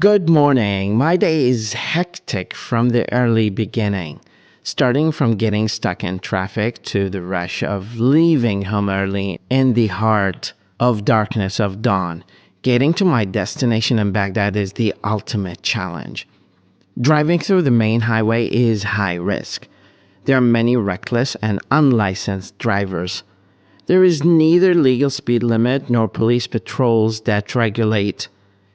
Good morning. My day is hectic from the early beginning, starting from getting stuck in traffic to the rush of leaving home early in the heart of darkness of dawn. Getting to my destination in Baghdad is the ultimate challenge. Driving through the main highway is high risk. There are many reckless and unlicensed drivers. There is neither legal speed limit nor police patrols that regulate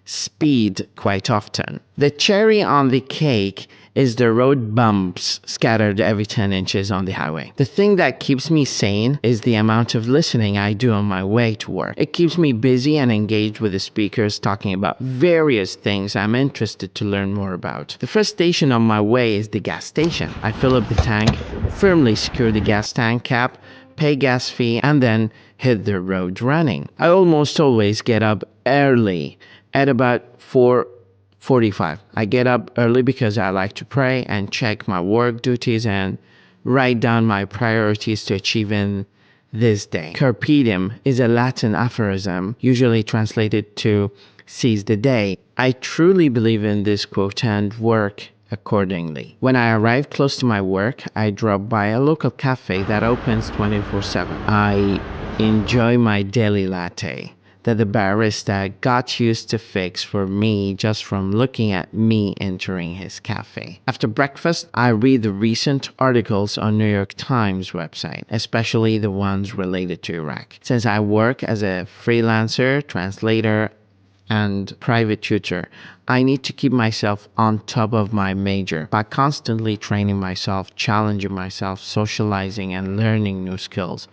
speed quite often. The cherry on the cake is the road bumps scattered every 10 inches on the highway. The thing that keeps me sane is the amount of listening I do on my way to work. It keeps me busy and engaged with the speakers talking about various things I'm interested to learn more about. The first station on my way is the gas station. I fill up the tank, firmly secure the gas tank cap, pay gas fee, and then hit the road running. I almost always get up early at about 4:45. I get up early because I like to pray and check my work duties and write down my priorities to achieve in this day. Carpe diem is a Latin aphorism, usually translated to seize the day. I truly believe in this quote and work accordingly. When I arrive close to my work, I drop by a local cafe that opens 24/7. I enjoy my daily latte that the barista got used to fix for me just from looking at me entering his cafe. After breakfast, I read the recent articles on New York Times website, especially the ones related to Iraq. Since I work as a freelancer, translator, and private tutor, I need to keep myself on top of my major by constantly training myself, challenging myself, socializing, and learning new skills.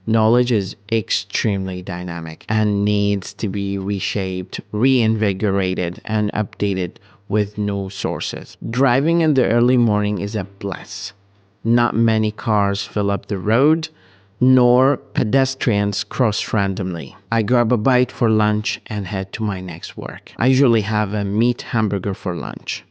Knowledge is extremely dynamic and needs to be reshaped, reinvigorated, and updated with new sources. Driving in the early morning is a bliss. Not many cars fill up the road, nor pedestrians cross randomly. I grab a bite for lunch and head to my next work. I usually have a meat hamburger for lunch.